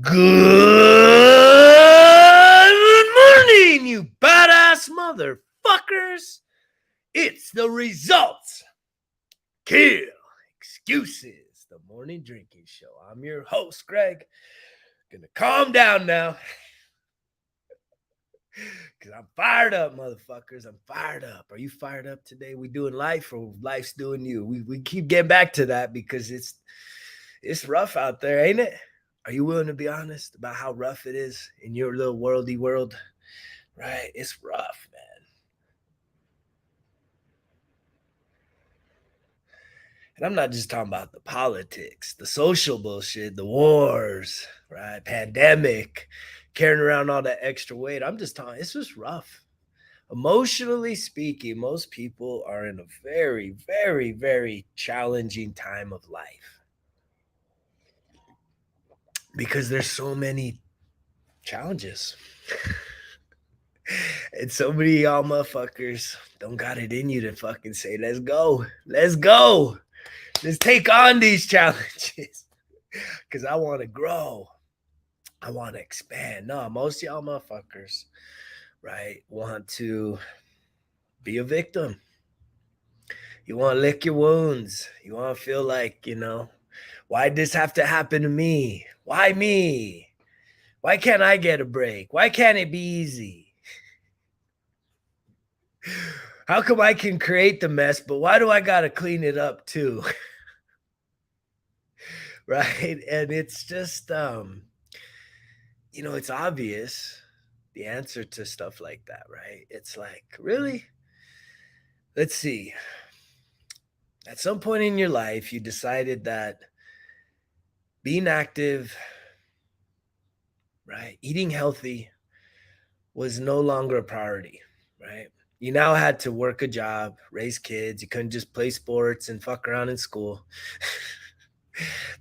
Good morning, you badass motherfuckers. It's the results. Kill excuses. The morning drinking show. I'm your host, Greg. Gonna calm down now. Because I'm fired up, motherfuckers. I'm fired up. Are you fired up today? We doing life or life's doing you? We keep getting back to that because it's rough out there, ain't it? Are you willing to be honest about how rough it is in your little worldy world? Right? It's rough, man. And I'm not just talking about the politics, the social bullshit, the wars, right? Pandemic, carrying around all that extra weight. I'm just talking, it's just rough. Emotionally speaking, most people are in a very, very, very challenging time of life because there's so many challenges. And so many of y'all motherfuckers don't got it in you to fucking say, let's go. Let's go. Let's take on these challenges. Because I want to grow. I want to expand. No, most of y'all motherfuckers, right, want to be a victim. You want to lick your wounds. You want to feel like, why'd this have to happen to me? Why me? Why can't I get a break? Why can't it be easy? How come I can create the mess, but why do I got to clean it up too? Right? And it's just, it's obvious the answer to stuff like that, right? It's like, really? Let's see. At some point in your life, you decided that being active, right, eating healthy was no longer a priority, right? You now had to work a job, raise kids. You couldn't just play sports and fuck around in school.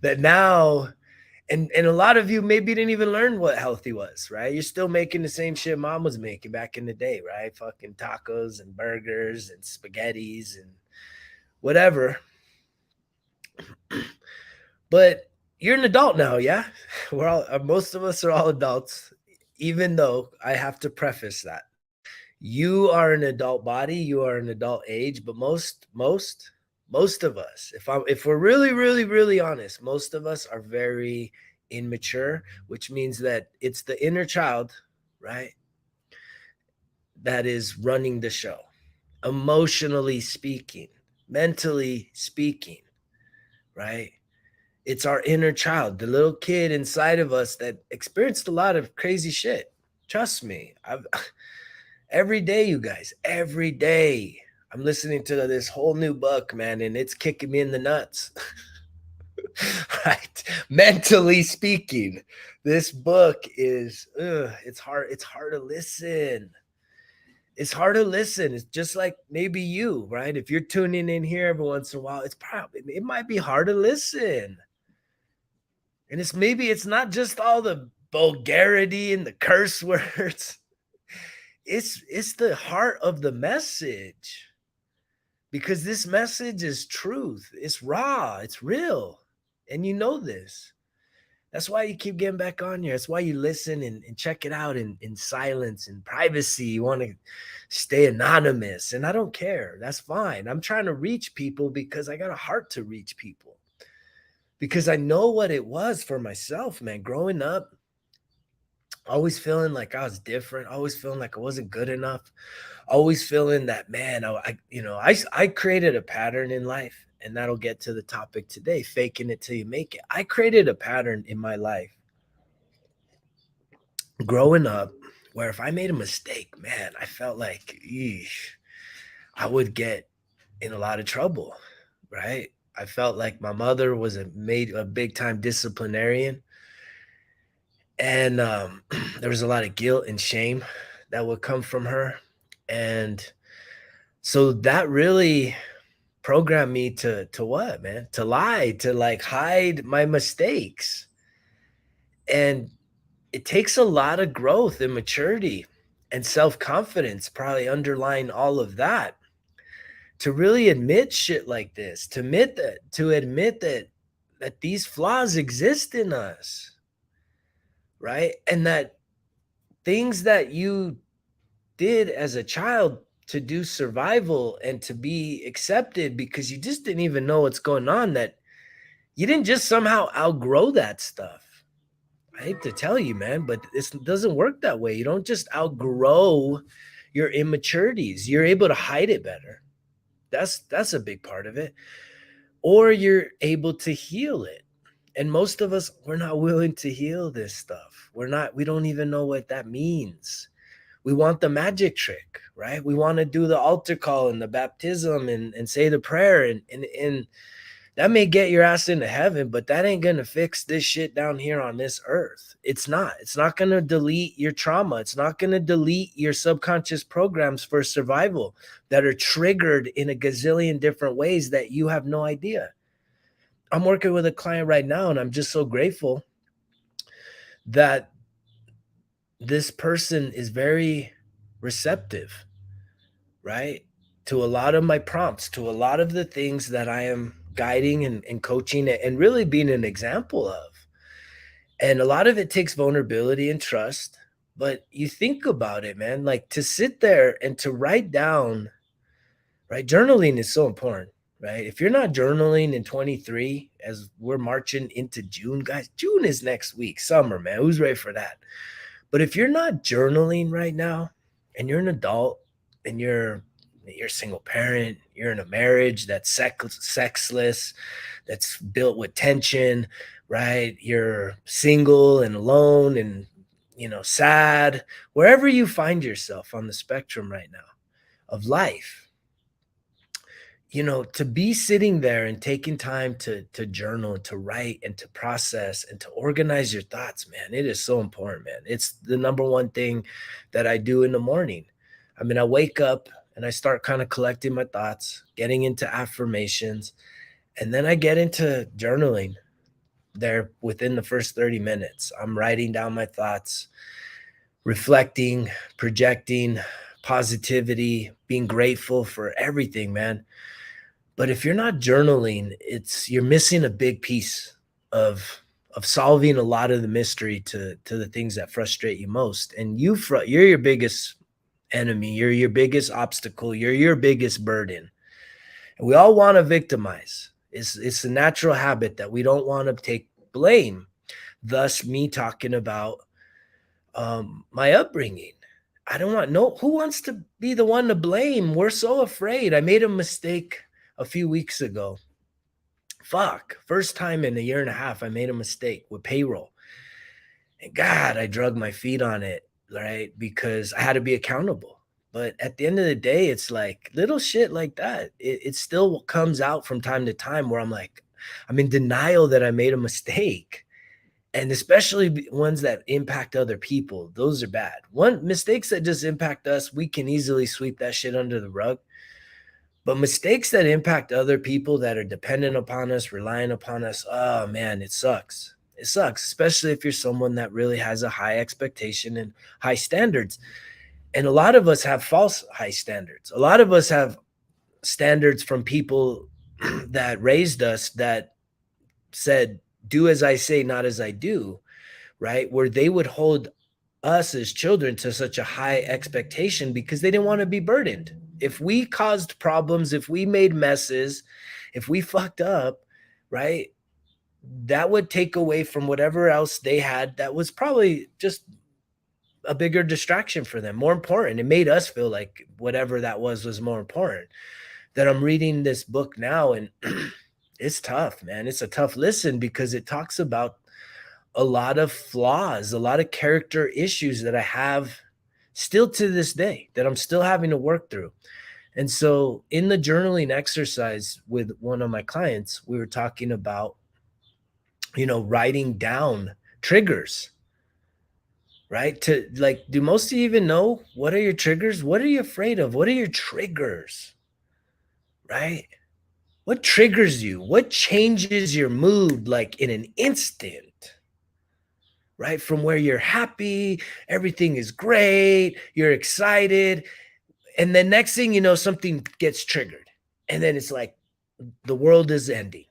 That now, and a lot of you maybe didn't even learn what healthy was, right? You're still making the same shit mom was making back in the day, right? Fucking tacos and burgers and spaghettis and whatever. But you're an adult now, yeah? We're all most of us are all adults, even though I have to preface that. You are an adult body, you are an adult age, but most of us, if we're really, really, really honest, most of us are very immature, which means that it's the inner child, right, that is running the show, emotionally speaking, mentally speaking, right? It's our inner child, the little kid inside of us that experienced a lot of crazy shit. Trust me, I've every day, you guys, every day, I'm listening to this whole new book, man, and it's kicking me in the nuts. Right? Mentally speaking, this book is it's hard to listen. It's hard to listen. It's just like maybe you, right? If you're tuning in here every once in a while, it might be hard to listen. And it's not just all the vulgarity and the curse words. It's the heart of the message. Because this message is truth. It's raw. It's real. And you know this. That's why you keep getting back on here. That's why you listen and check it out in silence and privacy. You want to stay anonymous. And I don't care. That's fine. I'm trying to reach people because I got a heart to reach people. Because I know what it was for myself, man. Growing up, always feeling like I was different, always feeling like I wasn't good enough, always feeling that, man, I created a pattern in life, and that'll get to the topic today, faking it till you make it. I created a pattern in my life growing up where if I made a mistake, man, I felt like, eesh, I would get in a lot of trouble, right? I felt like my mother was a big time disciplinarian. And there was a lot of guilt and shame that would come from her. And so that really programmed me to what, man? To lie, to like hide my mistakes. And it takes a lot of growth and maturity and self-confidence, probably underlying all of that, to really admit shit like this, to admit that these flaws exist in us. right? And that things that you did as a child to do survival and to be accepted because you just didn't even know what's going on, that you didn't just somehow outgrow that stuff. I hate to tell you, man, but this doesn't work that way. You don't just outgrow your immaturities. You're able to hide it better. That's a big part of it. Or you're able to heal it. And most of us, we're not willing to heal this stuff. We don't even know what that means. We want the magic trick, right? We want to do the altar call and the baptism and say the prayer. And that may get your ass into heaven, but that ain't going to fix this shit down here on this earth. It's not. It's not going to delete your trauma. It's not going to delete your subconscious programs for survival that are triggered in a gazillion different ways that you have no idea. I'm working with a client right now, and I'm just so grateful that this person is very receptive, right? To a lot of my prompts, to a lot of the things that I am guiding and coaching and really being an example of. And a lot of it takes vulnerability and trust. But you think about it, man, like to sit there and to write down, right? Journaling is so important, right? If you're not journaling in 23, as we're marching into June, guys, June is next week, summer, man. Who's ready for that? But if you're not journaling right now and you're an adult and you're a single parent, you're in a marriage that's sexless, that's built with tension, right? You're single and alone and sad, wherever you find yourself on the spectrum right now of life, to be sitting there and taking time to journal and to write and to process and to organize your thoughts, man, it is so important, man. It's the number one thing that I do in the morning. I mean, I wake up and I start kind of collecting my thoughts, getting into affirmations, and then I get into journaling there within the first 30 minutes. I'm writing down my thoughts, reflecting, projecting positivity, being grateful for everything, man. But if you're not journaling, you're missing a big piece of solving a lot of the mystery to the things that frustrate you most. And you're your biggest enemy, you're your biggest obstacle, you're your biggest burden. And we all want to victimize. It's a natural habit that we don't want to take blame. Thus, me talking about my upbringing. I don't want no. Who wants to be the one to blame? We're so afraid. I made a mistake a few weeks ago. Fuck. First time in a year and a half, I made a mistake with payroll. And God, I drug my feet on it, right? Because I had to be accountable. But at the end of the day, it's like little shit like that. It still comes out from time to time where I'm like, I'm in denial that I made a mistake. And especially ones that impact other people, those are bad. Mistakes that just impact us, we can easily sweep that shit under the rug. But mistakes that impact other people that are dependent upon us, relying upon us, oh man, it sucks. It sucks, especially if you're someone that really has a high expectation and high standards. And a lot of us have false high standards. A lot of us have standards from people that raised us that said, do as I say, not as I do, right? Where they would hold us as children to such a high expectation because they didn't want to be burdened. If we caused problems, if we made messes, if we fucked up, right, that would take away from whatever else they had that was probably just a bigger distraction for them, more important. It made us feel like whatever that was more important. That I'm reading this book now, and it's tough, man. It's a tough listen because it talks about a lot of flaws, a lot of character issues that I have still to this day that I'm still having to work through. And so in the journaling exercise with one of my clients, we were talking about, writing down triggers, right? To like, do most of you even know what are your triggers? What are you afraid of? What are your triggers, right? What triggers you? What changes your mood like in an instant? Right? From where you're happy, everything is great, you're excited. And then next thing you know, something gets triggered. And then it's like the world is ending.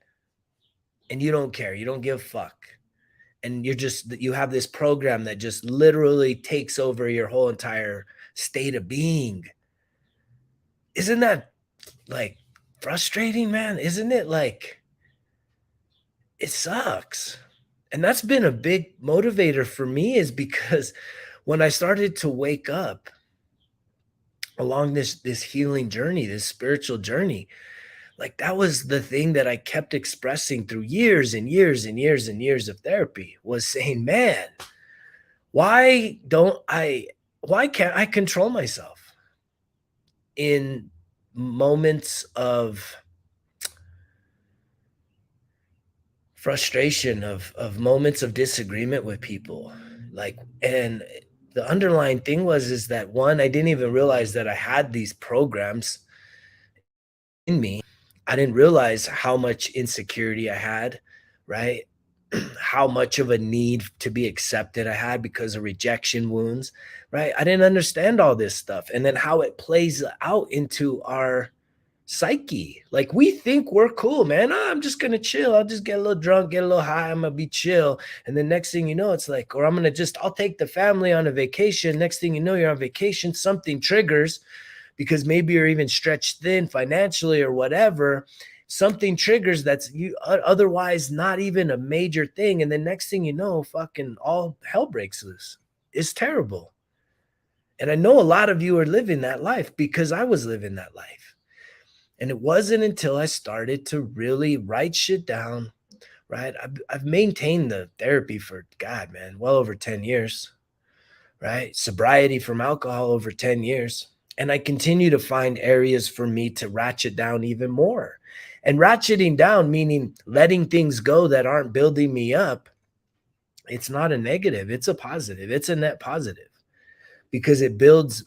And you don't care. You don't give a fuck. and you have this program that just literally takes over your whole entire state of being. Isn't that like frustrating, man? Isn't it like it sucks? And that's been a big motivator for me is because when I started to wake up along this healing journey, this spiritual journey, like that was the thing that I kept expressing through years and years and years and years of therapy was saying, man, why don't I why can't I control myself in moments of frustration, of moments of disagreement with people? Like, and the underlying thing was is that one, I didn't even realize that I had these programs in me. I didn't realize how much insecurity I had, right? How much of a need to be accepted I had because of rejection wounds, right? I didn't understand all this stuff. And then how it plays out into our psyche. Like we think we're cool, man. "Oh, I'm just gonna chill. I'll just get a little drunk, get a little high. I'm gonna be chill." And the next thing you know, it's like, or I'll take the family on a vacation. Next thing you know, you're on vacation, something triggers because maybe you're even stretched thin financially or whatever. Something triggers that's you otherwise not even a major thing. And the next thing you know, fucking all hell breaks loose. It's terrible. And I know a lot of you are living that life because I was living that life. And it wasn't until I started to really write shit down, right? I've maintained the therapy for, God, man, well over 10 years, right? Sobriety from alcohol over 10 years. And I continue to find areas for me to ratchet down even more. And ratcheting down, meaning letting things go that aren't building me up. It's not a negative, it's a positive, it's a net positive because it builds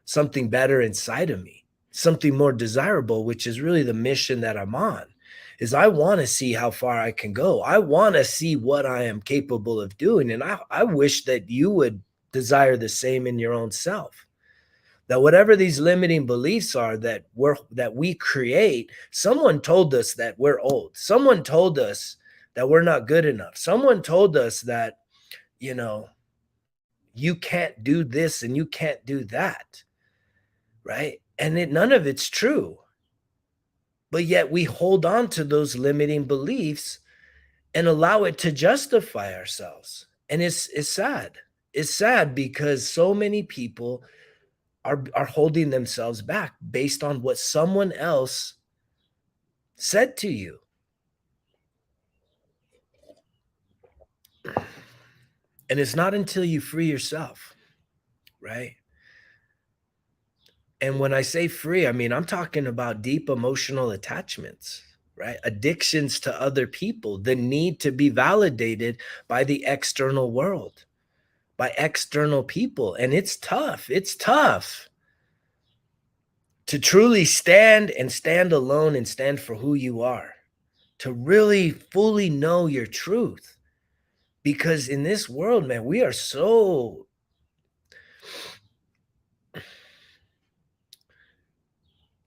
something better inside of me, something more desirable, which is really the mission that I'm on. Is I want to see how far I can go. I want to see what I am capable of doing. And I wish that you would desire the same in your own self. That whatever these limiting beliefs are that we create, someone told us that we're old. Someone told us that we're not good enough. Someone told us that, you know, you can't do this and you can't do that. Right? And none of it's true. But yet we hold on to those limiting beliefs and allow it to justify ourselves. And it's sad. It's sad because so many people are holding themselves back based on what someone else said to you. And it's not until you free yourself, right? And when I say free, I mean, I'm talking about deep emotional attachments, right? Addictions to other people, the need to be validated by the external world, by external people. And it's tough. It's tough to truly stand alone and stand for who you are, to really fully know your truth. Because in this world, man, we are so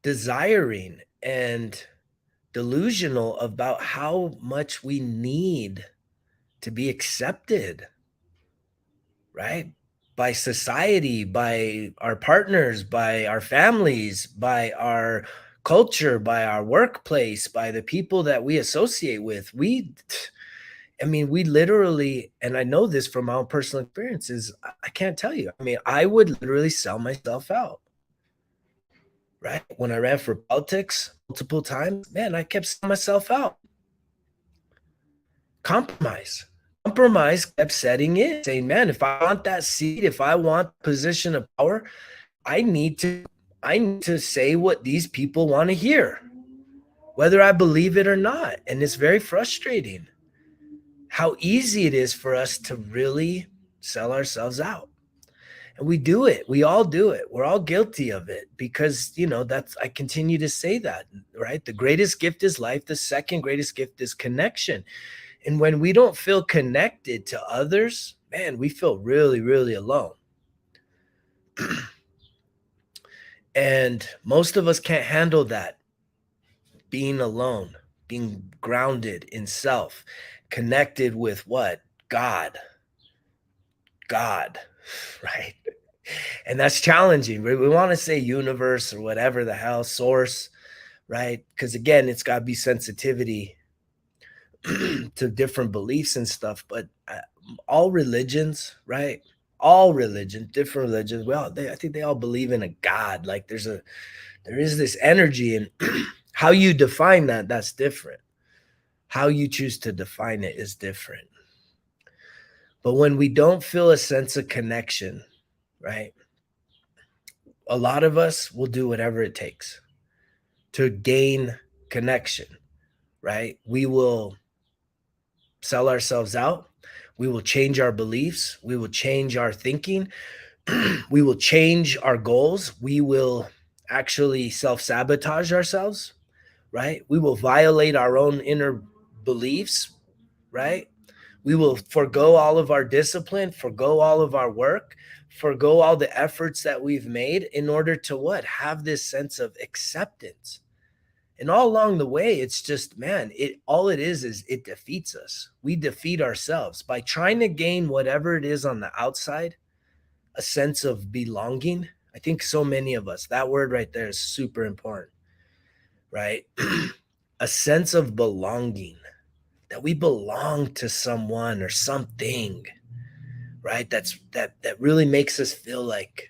desiring and delusional about how much we need to be accepted, right? By society, by our partners, by our families, by our culture, by our workplace, by the people that we associate with. I mean, we literally, and I know this from my own personal experiences, I can't tell you. I mean, I would literally sell myself out, right? When I ran for politics multiple times, man, I kept selling myself out. Compromise. Compromise kept setting in, saying, man, if I want that seat, if I want position of power, I need to say what these people want to hear, whether I believe it or not. And it's very frustrating how easy it is for us to really sell ourselves out. And we do it. We all do it. We're all guilty of it because, I continue to say that, right? The greatest gift is life. The second greatest gift is connection. And when we don't feel connected to others, man, we feel really, really alone. And most of us can't handle that. Being alone, being grounded in self, connected with what? God, God, right? And that's challenging. We want to say universe or whatever the hell, source, right? Because again, it's got to be sensitivity to different beliefs and stuff. But all religions, right? All religions, different religions, well, I think they all believe in a God. Like there is this energy, and how you define that, that's different. How you choose to define it is different. But when we don't feel a sense of connection, right? A lot of us will do whatever it takes to gain connection, right? We will sell ourselves out. We will change our beliefs. We will change our thinking. We will change our goals. We will actually self sabotage ourselves, right? We will violate our own inner beliefs, right? We will forego all of our discipline, forego all of our work, forego all the efforts that we've made in order to what? Have this sense of acceptance. And all along the way, it's just, man, it is it defeats us. We defeat ourselves by trying to gain whatever it is on the outside, a sense of belonging. I think so many of us, that word right there is super important, right? A sense of belonging, that we belong to someone or something, right? That really makes us feel like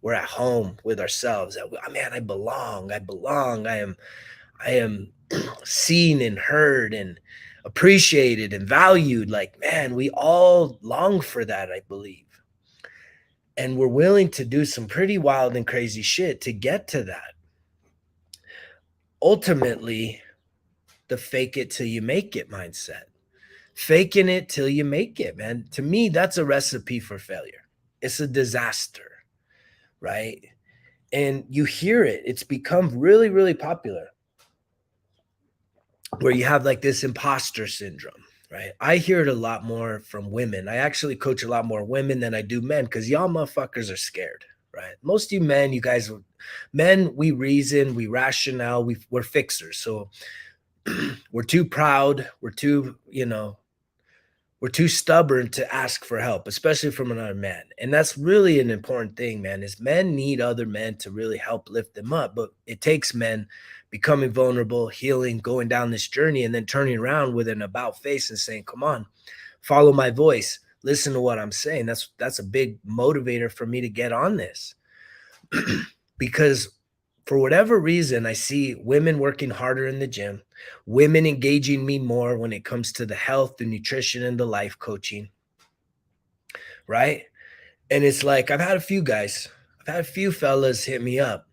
we're at home with ourselves. That man, I belong. I belong. I am seen and heard and appreciated and valued. Like, man, we all long for that, I believe. And we're willing to do some pretty wild and crazy shit to get to that. Ultimately, the fake it till you make it mindset. Faking it till you make it, man. To me, that's a recipe for failure. It's a disaster, right? And you hear it. It's become really, really popular where you have like this imposter syndrome, right? I hear it a lot more from women. I actually coach a lot more women than I do men because y'all motherfuckers are scared, right? Most of you men, you guys, men, we reason, we rationale, we're fixers. So we're too proud. We're too stubborn to ask for help, especially from another man. And that's really an important thing, man, is men need other men to really help lift them up. But it takes men becoming vulnerable, healing, going down this journey, and then turning around with an about face and saying, come on, follow my voice, listen to what I'm saying. That's a big motivator for me to get on this. Because for whatever reason, I see women working harder in the gym, women engaging me more when it comes to the health, the nutrition, and the life coaching, right? And it's like I've had a few fellas hit me up,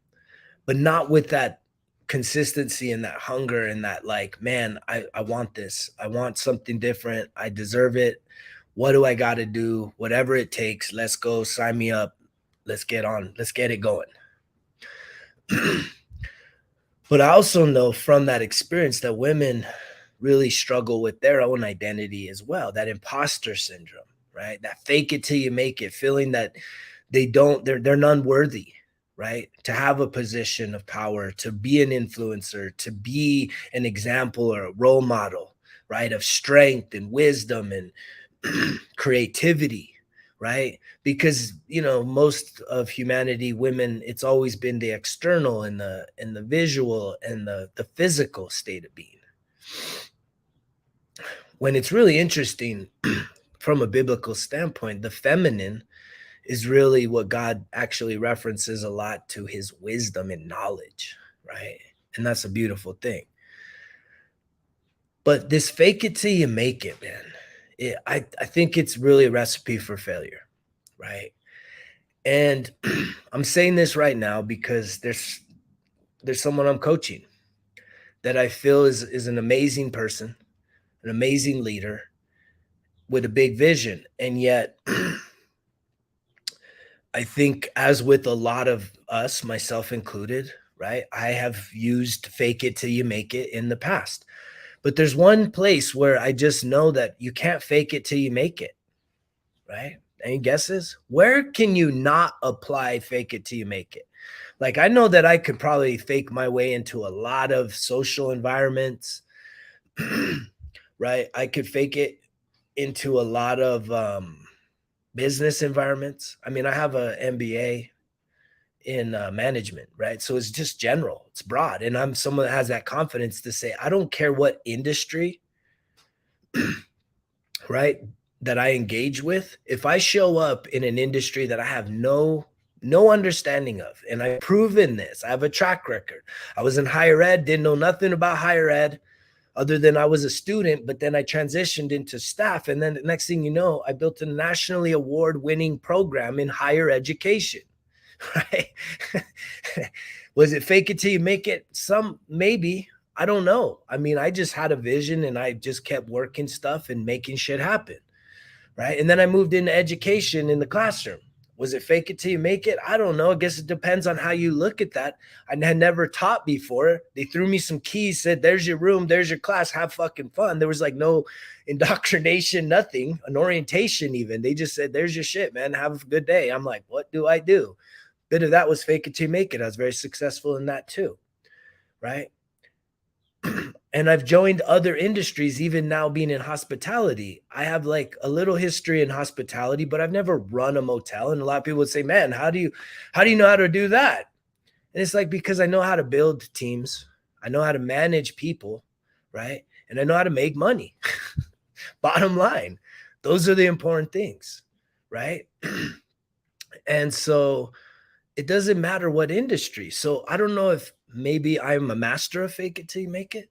but not with that consistency and that hunger and that like, man, I want this. I want something different. I deserve it. What do I got to do? Whatever it takes. Let's go. Sign me up. Let's get on. Let's get it going. But I also know from that experience that women really struggle with their own identity as well, that imposter syndrome, right? That fake it till you make it, feeling that they're none worthy, right? To have a position of power, to be an influencer, to be an example or a role model, right? Of strength and wisdom and creativity, right? Because most of humanity, women, it's always been the external and the visual and the physical state of being. When it's really interesting from a biblical standpoint, the feminine is really what God actually references a lot to his wisdom and knowledge, right? And that's a beautiful thing. But this fake it till you make it, man. I think it's really a recipe for failure, right? And I'm saying this right now because there's someone I'm coaching that I feel is an amazing person, an amazing leader with a big vision. And yet I think, as with a lot of us, myself included, right? I have used fake it till you make it in the past. But there's one place where I just know that you can't fake it till you make it, right? Any guesses? Where can you not apply fake it till you make it? Like, I know that I could probably fake my way into a lot of social environments, right? I could fake it into a lot of business environments. I mean, I have a MBA in management, right? So it's just general, it's broad. And I'm someone that has that confidence to say, I don't care what industry, right, that I engage with. If I show up in an industry that I have no understanding of, and I've proven this, I have a track record. I was in higher ed, didn't know nothing about higher ed other than I was a student, but then I transitioned into staff. And then the next thing you know, I built a nationally award-winning program in higher education, right? Was it fake it till you make it? Some, maybe. I don't know. I mean, I just had a vision and I just kept working stuff and making shit happen, right? And then I moved into education in the classroom. Was it fake it till you make it? I don't know. I guess it depends on how you look at that. I had never taught before. They threw me some keys, said, there's your room, there's your class, have fucking fun. There was like no indoctrination, nothing, an orientation even. They just said, there's your shit, man. Have a good day. I'm like, what do I do? Bit of that was fake it till you make it. I was very successful in that too, right? And I've joined other industries, even now being in hospitality. I have like a little history in hospitality, but I've never run a motel. And a lot of people would say, man, how do you know how to do that? And it's like, because I know how to build teams. I know how to manage people, right? And I know how to make money. Bottom line, those are the important things, right? And so it doesn't matter what industry. So I don't know if maybe I'm a master of fake it till you make it.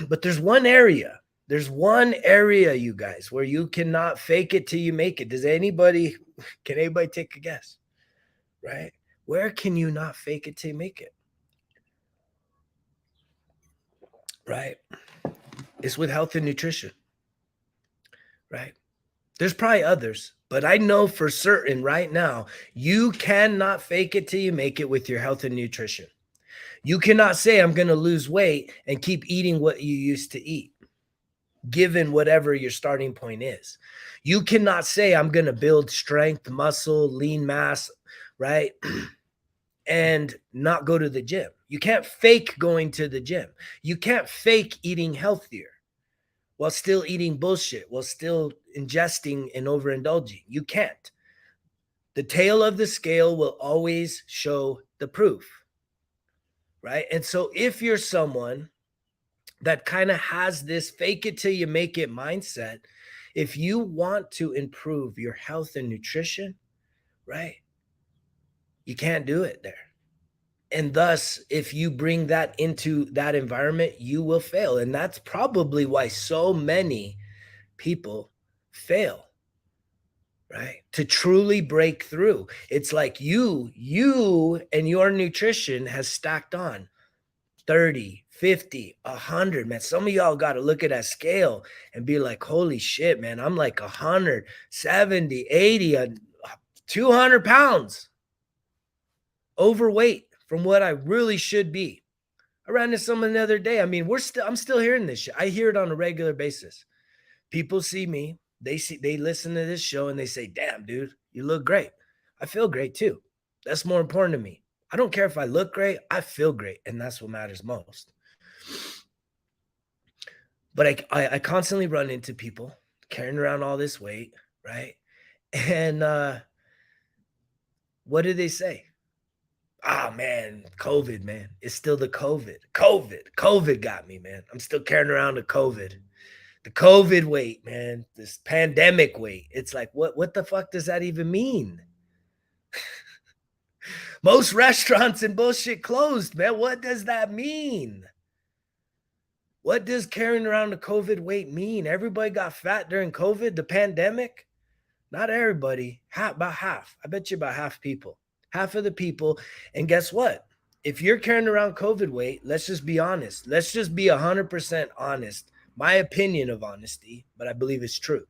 But there's one area, you guys, where you cannot fake it till you make it. Can anybody take a guess? Right? Where can you not fake it till you make it? Right? It's with health and nutrition. Right? There's probably others, but I know for certain right now, you cannot fake it till you make it with your health and nutrition. You cannot say, I'm going to lose weight and keep eating what you used to eat, given whatever your starting point is. You cannot say, I'm going to build strength, muscle, lean mass, right? And not go to the gym. You can't fake going to the gym. You can't fake eating healthier while still eating bullshit, while still ingesting and overindulging. You can't. The tail of the scale will always show the proof, right? And so if you're someone that kind of has this fake it till you make it mindset, if you want to improve your health and nutrition, right, you can't do it there. And thus, if you bring that into that environment, you will fail. And that's probably why so many people fail, right? To truly break through. It's like you and your nutrition has stacked on 30, 50, 100, man. Some of y'all got to look at that scale and be like, holy shit, man, I'm like 100, 70, 80, 200 pounds overweight from what I really should be. I ran into someone the other day. I mean, I'm still hearing this shit. I hear it on a regular basis. People see me, they listen to this show and they say, damn, dude, you look great. I feel great too. That's more important to me. I don't care if I look great, I feel great. And that's what matters most. But I constantly run into people carrying around all this weight, right? And what do they say? Oh man, COVID, man. It's still the COVID. COVID got me, man. I'm still carrying around the COVID. The COVID weight, man. This pandemic weight. It's like, what the fuck does that even mean? Most restaurants and bullshit closed, man. What does that mean? What does carrying around the COVID weight mean? Everybody got fat during COVID, the pandemic? Not everybody, about half. I bet you about half people. Half of the people. And guess what? If you're carrying around COVID weight, let's just be honest. Let's just be 100% honest. My opinion of honesty, but I believe it's true.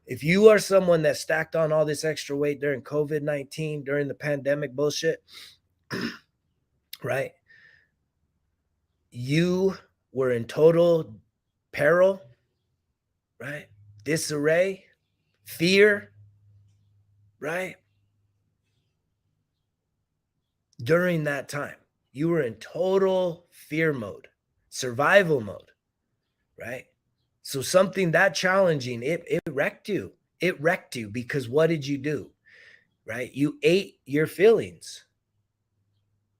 If you are someone that stacked on all this extra weight during COVID-19, during the pandemic bullshit, right? You were in total peril, right? Disarray, fear, right? During that time, you were in total fear mode, survival mode, right? So something that challenging, it wrecked you. It wrecked you because what did you do? Right? You ate your feelings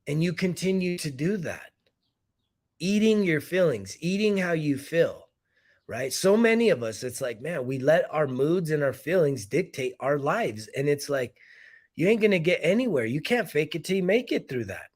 and you continue to do that. Eating your feelings, eating how you feel, right? So many of us, it's like, man, we let our moods and our feelings dictate our lives. And it's like, you ain't going to get anywhere. You can't fake it till you make it through that.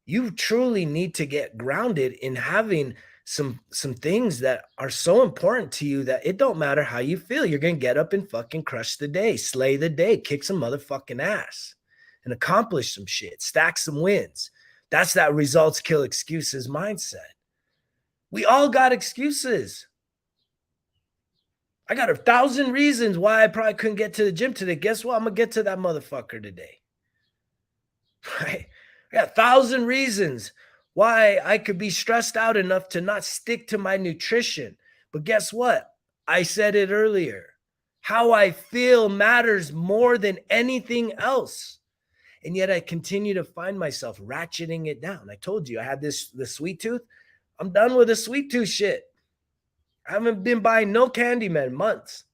You truly need to get grounded in having some things that are so important to you that it don't matter how you feel. You're going to get up and fucking crush the day, slay the day, kick some motherfucking ass and accomplish some shit, stack some wins. That's that results kill excuses mindset. We all got excuses. I got 1,000 reasons why I probably couldn't get to the gym today. Guess what? I'm going to get to that motherfucker today. Right? I got 1,000 reasons why I could be stressed out enough to not stick to my nutrition. But guess what? I said it earlier. How I feel matters more than anything else. And yet I continue to find myself ratcheting it down. I told you I had the sweet tooth. I'm done with the sweet tooth shit. I haven't been buying no Candyman in months.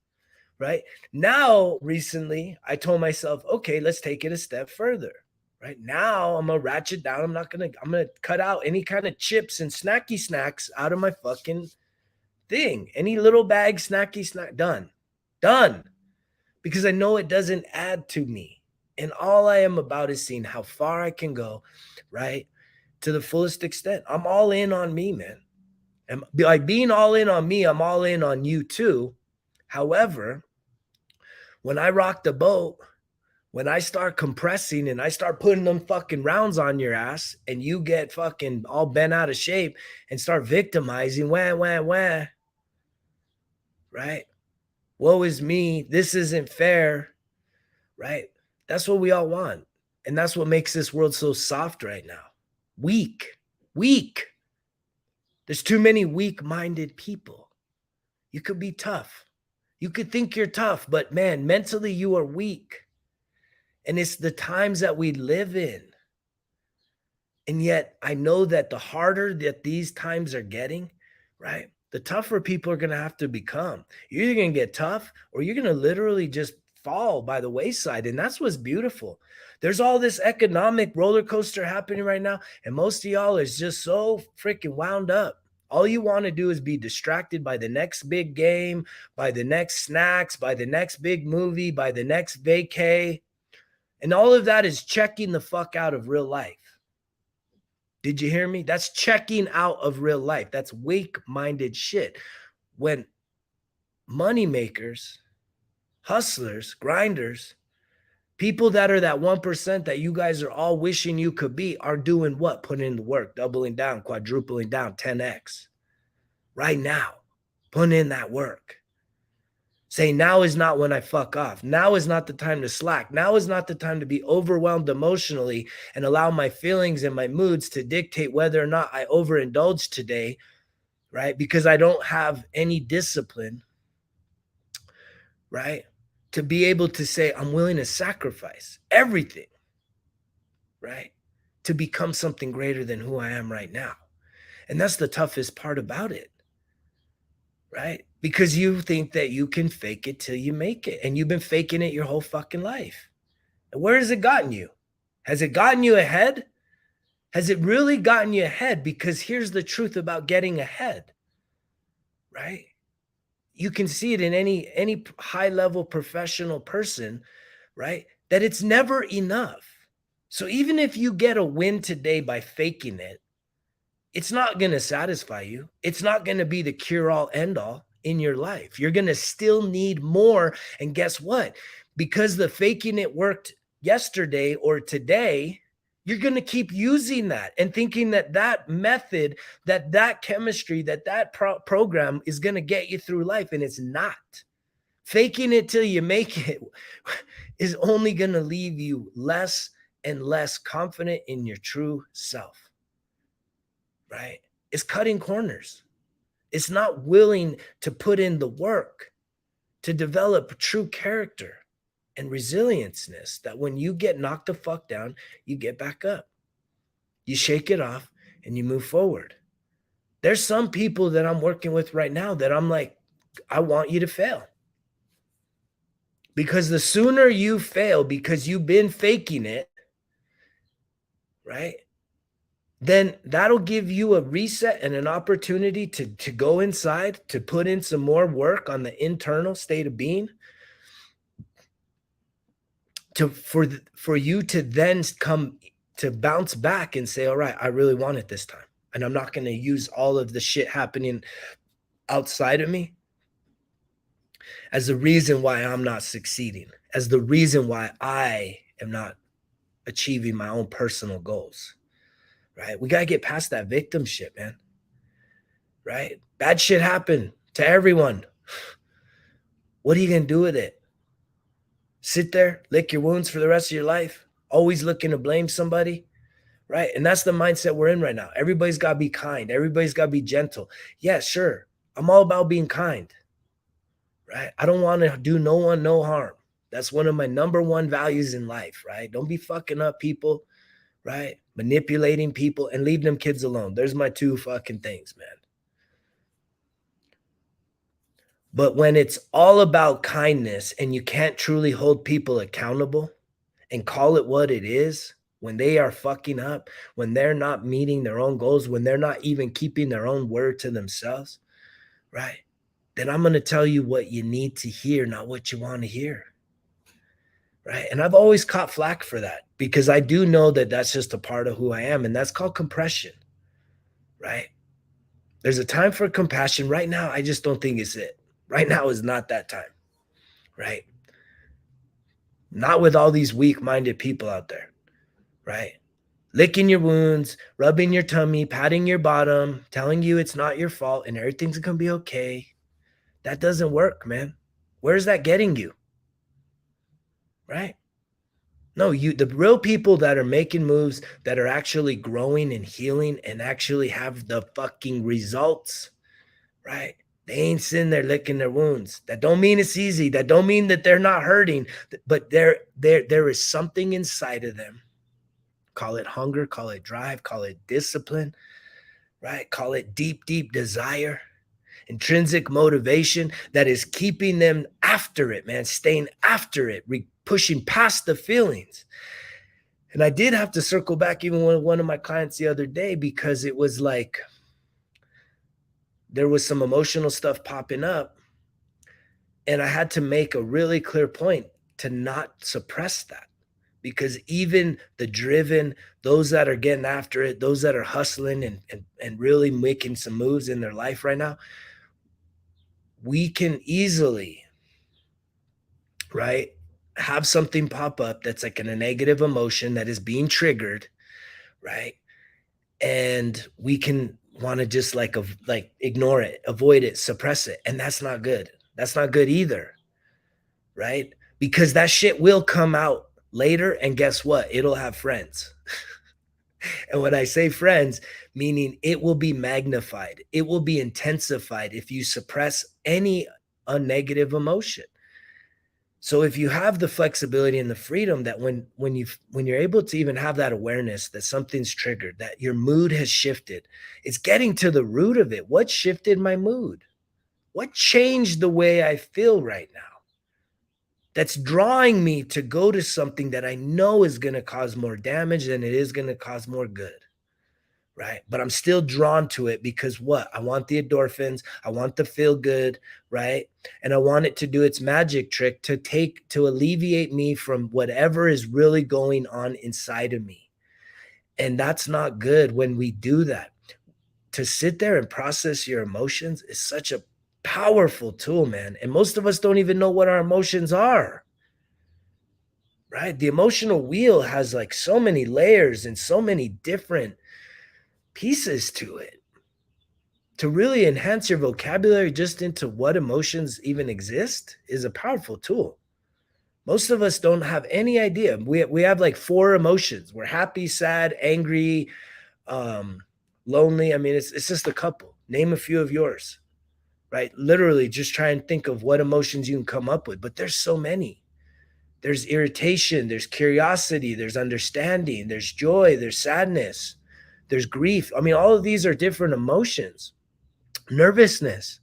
Right? Now, recently, I told myself, okay, let's take it a step further. Right now, I'm gonna ratchet down. I'm gonna cut out any kind of chips and snacky snacks out of my fucking thing. Any little bag, snacky snack, done. Because I know it doesn't add to me. And all I am about is seeing how far I can go, right? To the fullest extent. I'm all in on me, man. And by being all in on me, I'm all in on you too. However, when I rock the boat, when I start compressing and I start putting them fucking rounds on your ass and you get fucking all bent out of shape and start victimizing, right? Woe is me. This isn't fair, right? That's what we all want. And that's what makes this world so soft right now. Weak. There's too many weak-minded people. You could be tough. You could think you're tough, but man, mentally you are weak. And it's the times that we live in. And yet I know that the harder that these times are getting, right, the tougher people are going to have to become. You're either going to get tough or you're going to literally just fall by the wayside. And that's what's beautiful. There's all this economic roller coaster happening right now. And most of y'all is just so freaking wound up. All you want to do is be distracted by the next big game, by the next snacks, by the next big movie, by the next vacay. And all of that is checking the fuck out of real life. Did you hear me? That's checking out of real life. That's weak-minded shit. When money makers, hustlers, grinders, people that are that 1% that you guys are all wishing you could be are doing what? Putting in the work, doubling down, quadrupling down, 10x. Right now, putting in that work. Say now is not when I fuck off. Now is not the time to slack. Now is not the time to be overwhelmed emotionally and allow my feelings and my moods to dictate whether or not I overindulge today, right? Because I don't have any discipline, right? To be able to say, I'm willing to sacrifice everything, right? To become something greater than who I am right now. And that's the toughest part about it, right? Because you think that you can fake it till you make it. And you've been faking it your whole fucking life. And where has it gotten you? Has it gotten you ahead? Has it really gotten you ahead? Because here's the truth about getting ahead, right? You can see it in any high-level professional person, right? That it's never enough. So even if you get a win today by faking it, it's not going to satisfy you. It's not going to be the cure-all, end-all in your life. You're going to still need more. And guess what? Because the faking it worked yesterday or today, you're going to keep using that and thinking that that method, that chemistry, that program is going to get you through life. And it's not. Faking it till you make it is only going to leave you less and less confident in your true self, right? It's cutting corners. It's not willing to put in the work to develop true character and resilienceness that when you get knocked the fuck down, you get back up. You shake it off and you move forward. There's some people that I'm working with right now that I'm like, I want you to fail. Because the sooner you fail because you've been faking it, right? Then that'll give you a reset and an opportunity to go inside, to put in some more work on the internal state of being, for you to then come to bounce back and say, all right, I really want it this time. And I'm not going to use all of the shit happening outside of me as the reason why I'm not succeeding, as the reason why I am not achieving my own personal goals. Right? We got to get past that victim shit, man. Right? Bad shit happened to everyone. What are you going to do with it? Sit there, lick your wounds for the rest of your life, always looking to blame somebody, right? And that's the mindset we're in right now. Everybody's got to be kind. Everybody's got to be gentle. Yeah, sure. I'm all about being kind, right? I don't want to do no one no harm. That's one of my number one values in life, right? Don't be fucking up people, right? Manipulating people, and leave them kids alone. There's my two fucking things, man. But when it's all about kindness and you can't truly hold people accountable and call it what it is, when they are fucking up, when they're not meeting their own goals, when they're not even keeping their own word to themselves, right? Then I'm going to tell you what you need to hear, not what you want to hear. Right? And I've always caught flack for that because I do know that that's just a part of who I am, and that's called compression. Right? There's a time for compassion. Right now, I just don't think it's it. Right now is not that time. Right? Not with all these weak-minded people out there. Right? Licking your wounds, rubbing your tummy, patting your bottom, telling you it's not your fault and everything's going to be okay. That doesn't work, man. Where's that getting you? Right? No, the real people that are making moves, that are actually growing and healing and actually have the fucking results, right? They ain't sitting there licking their wounds. That don't mean it's easy. That don't mean that they're not hurting, but there is something inside of them. Call it hunger, call it drive, call it discipline, right? Call it deep, deep desire, intrinsic motivation that is keeping them after it, man, staying after it, pushing past the feelings. And I did have to circle back even with one of my clients the other day because it was like there was some emotional stuff popping up. And I had to make a really clear point to not suppress that. Because even the driven, those that are getting after it, those that are hustling and really making some moves in their life right now, we can easily, right, have something pop up that's like a negative emotion that is being triggered, right? And we can want to just like ignore it, avoid it, suppress it. And that's not good. That's not good either, right? Because that shit will come out later, and guess what? It'll have friends. And when I say friends, meaning it will be magnified, it will be intensified if you suppress any negative emotion. So if you have the flexibility and the freedom that when you're able to even have that awareness that something's triggered, that your mood has shifted, it's getting to the root of it. What shifted my mood? What changed the way I feel right now? That's drawing me to go to something that I know is going to cause more damage than it is going to cause more good. Right. But I'm still drawn to it because what? I want the endorphins. I want the feel good. Right. And I want it to do its magic trick to alleviate me from whatever is really going on inside of me. And that's not good when we do that. To sit there and process your emotions is such a powerful tool, man. And most of us don't even know what our emotions are. Right. The emotional wheel has like so many layers and so many different pieces to it. To really enhance your vocabulary just into what emotions even exist is a powerful tool. Most of us don't have any idea. We have like 4 emotions. We're happy, sad, angry, lonely. I mean, it's just a couple. Name a few of yours, right? Literally just try and think of what emotions you can come up with, but there's so many. There's irritation, there's curiosity, there's understanding, there's joy, there's sadness, there's grief. I mean, all of these are different emotions. nervousness,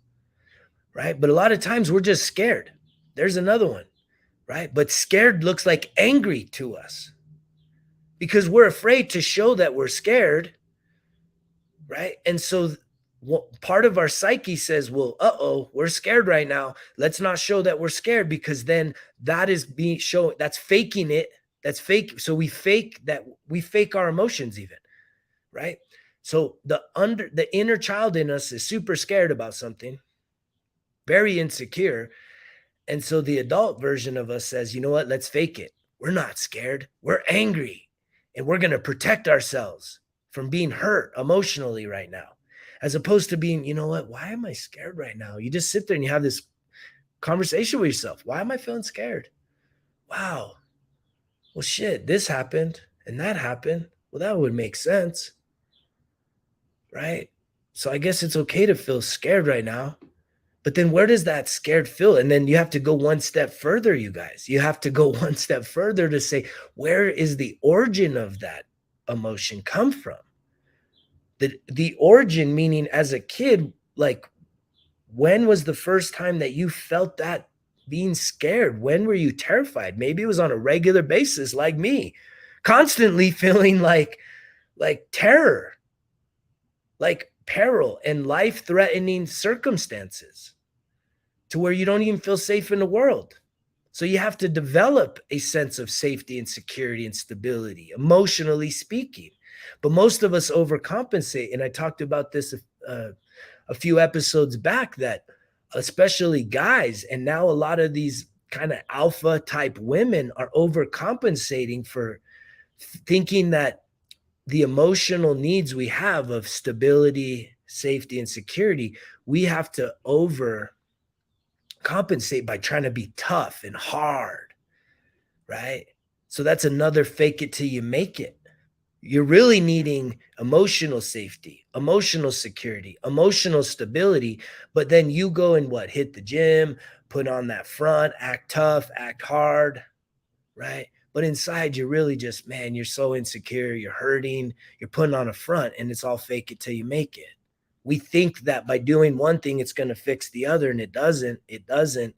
right? But a lot of times we're just scared. There's another one, right? But scared looks like angry to us because we're afraid to show that we're scared, right? And so part of our psyche says, well, we're scared right now. Let's not show that we're scared, because then that is being shown, that's faking it. That's fake. So we fake our emotions even, right? So the inner child in us is super scared about something, very insecure. And so the adult version of us says, you know what? Let's fake it. We're not scared. We're angry. And we're going to protect ourselves from being hurt emotionally right now. As opposed to being, you know what? Why am I scared right now? You just sit there and you have this conversation with yourself. Why am I feeling scared? Wow. Well, shit, this happened and that happened. Well, that would make sense. Right? So I guess it's okay to feel scared right now. But then where does that scared feel? And then you have to go one step further, you guys. You have to go one step further to say, where is the origin of that emotion come from? The origin, meaning as a kid, like, when was the first time that you felt that being scared? When were you terrified? Maybe it was on a regular basis, like me, constantly feeling like terror, like peril and life-threatening circumstances, to where you don't even feel safe in the world. So you have to develop a sense of safety and security and stability, emotionally speaking. But most of us overcompensate. And I talked about this a few episodes back, that especially guys, and now a lot of these kind of alpha type women are overcompensating for thinking that the emotional needs we have of stability, safety, and security, we have to overcompensate by trying to be tough and hard, right? So that's another fake it till you make it. You're really needing emotional safety, emotional security, emotional stability, but then you go and hit the gym, put on that front, act tough, act hard, right? But inside, you're really just, man, you're so insecure, you're hurting, you're putting on a front, and it's all fake it till you make it. We think that by doing one thing, it's going to fix the other, and it doesn't. It doesn't.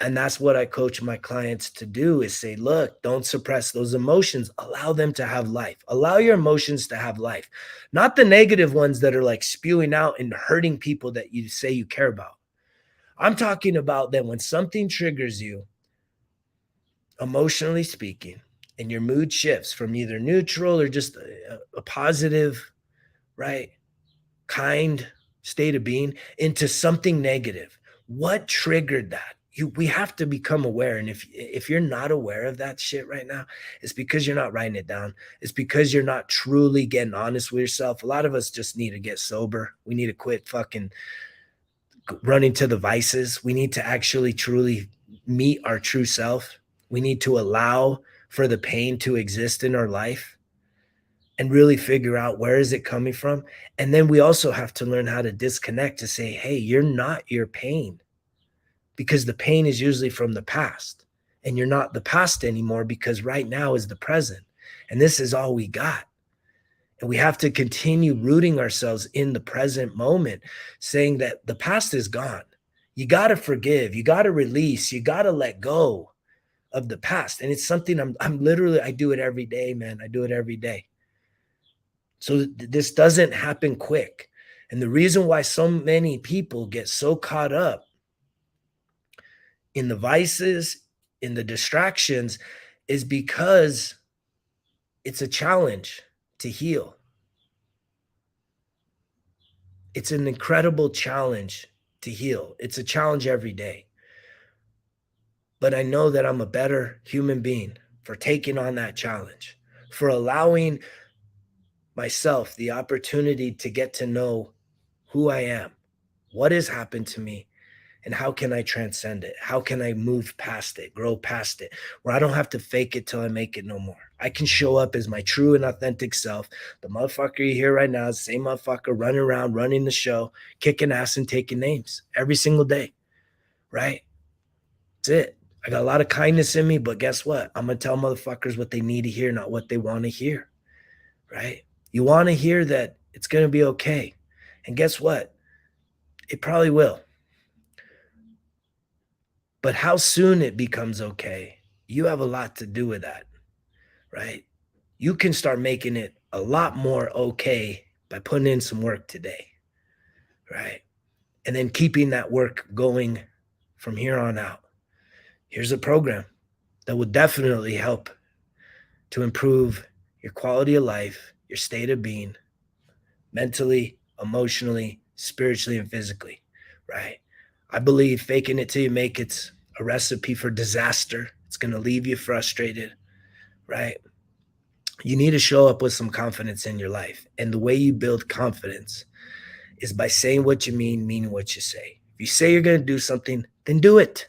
And that's what I coach my clients to do, is say, look, don't suppress those emotions. Allow them to have life. Allow your emotions to have life, not the negative ones that are like spewing out and hurting people that you say you care about. I'm talking about that when something triggers you, emotionally speaking, and your mood shifts from either neutral or just a positive, right, kind state of being into something negative. What triggered that? We have to become aware. And if you're not aware of that shit right now, it's because you're not writing it down. It's because you're not truly getting honest with yourself. A lot of us just need to get sober. We need to quit fucking running to the vices. We need to actually truly meet our true self. We need to allow for the pain to exist in our life and really figure out where is it coming from. And then we also have to learn how to disconnect, to say, hey, you're not your pain, because the pain is usually from the past, and you're not the past anymore, because right now is the present. And this is all we got. And we have to continue rooting ourselves in the present moment, saying that the past is gone. You got to forgive, you got to release, you got to let go of the past. And it's something I'm literally, I do it every day, man. I do it every day. So this doesn't happen quick. And the reason why so many people get so caught up in the vices, in the distractions, is because it's a challenge to heal. It's an incredible challenge to heal. It's a challenge every day. But I know that I'm a better human being for taking on that challenge, for allowing myself the opportunity to get to know who I am, what has happened to me, and how can I transcend it? How can I move past it, grow past it, where I don't have to fake it till I make it no more? I can show up as my true and authentic self. The motherfucker you hear right now is the same motherfucker running around, running the show, kicking ass and taking names every single day, right? That's it. I got a lot of kindness in me, but guess what? I'm going to tell motherfuckers what they need to hear, not what they want to hear, right? You want to hear that it's going to be okay. And guess what? It probably will. But how soon it becomes okay, you have a lot to do with that, right? You can start making it a lot more okay by putting in some work today, right? And then keeping that work going from here on out. Here's a program that will definitely help to improve your quality of life, your state of being, mentally, emotionally, spiritually, and physically, right? I believe faking it till you make it's a recipe for disaster. It's going to leave you frustrated, right? You need to show up with some confidence in your life. And the way you build confidence is by saying what you meaning what you say. If you say you're going to do something, then do it.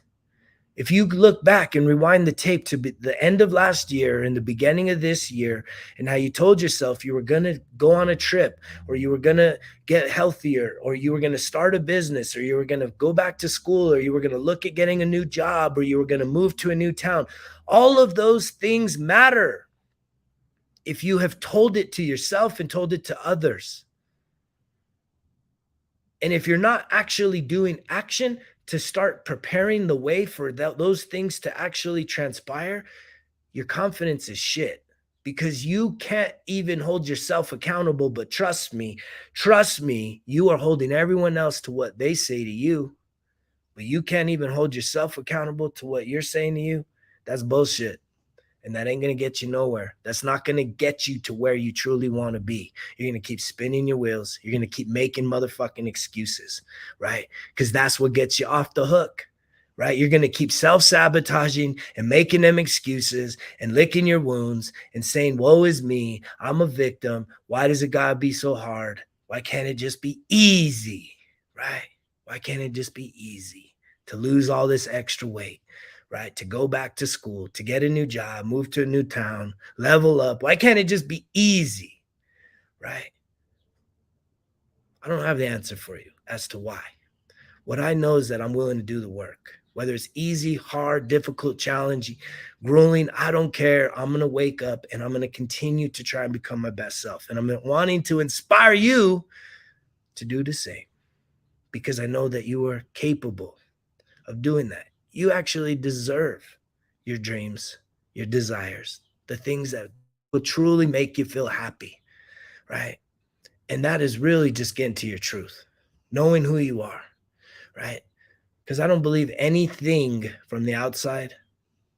If you look back and rewind the tape to the end of last year and the beginning of this year, and how you told yourself you were going to go on a trip, or you were going to get healthier, or you were going to start a business, or you were going to go back to school, or you were going to look at getting a new job, or you were going to move to a new town, all of those things matter if you have told it to yourself and told it to others. And if you're not actually doing action to start preparing the way for those things to actually transpire, your confidence is shit, because you can't even hold yourself accountable. But trust me, you are holding everyone else to what they say to you, but you can't even hold yourself accountable to what you're saying to you. That's bullshit. And that ain't going to get you nowhere. That's not going to get you to where you truly want to be. You're going to keep spinning your wheels. You're going to keep making motherfucking excuses, right? Because that's what gets you off the hook, right? You're going to keep self-sabotaging and making them excuses and licking your wounds and saying, woe is me. I'm a victim. Why does it got to be so hard? Why can't it just be easy, right? Why can't it just be easy to lose all this extra weight? Right? To go back to school, to get a new job, move to a new town, level up. Why can't it just be easy? Right? I don't have the answer for you as to why. What I know is that I'm willing to do the work. Whether it's easy, hard, difficult, challenging, grueling, I don't care. I'm going to wake up and I'm going to continue to try and become my best self. And I'm wanting to inspire you to do the same, because I know that you are capable of doing that. You actually deserve your dreams, your desires, the things that will truly make you feel happy, right? And that is really just getting to your truth, knowing who you are, right? Because I don't believe anything from the outside,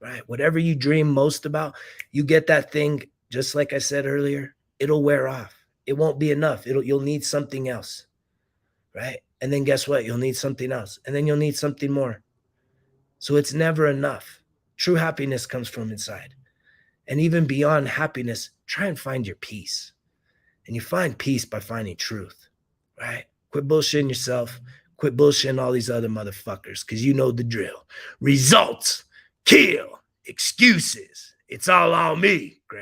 right? Whatever you dream most about, you get that thing, just like I said earlier, it'll wear off. It won't be enough. You'll need something else, right? And then guess what? You'll need something else. And then you'll need something more. So it's never enough. True happiness comes from inside. And even beyond happiness, try and find your peace. And you find peace by finding truth, right? Quit bullshitting yourself. Quit bullshitting all these other motherfuckers, because you know the drill. Results kill excuses. It's all on me.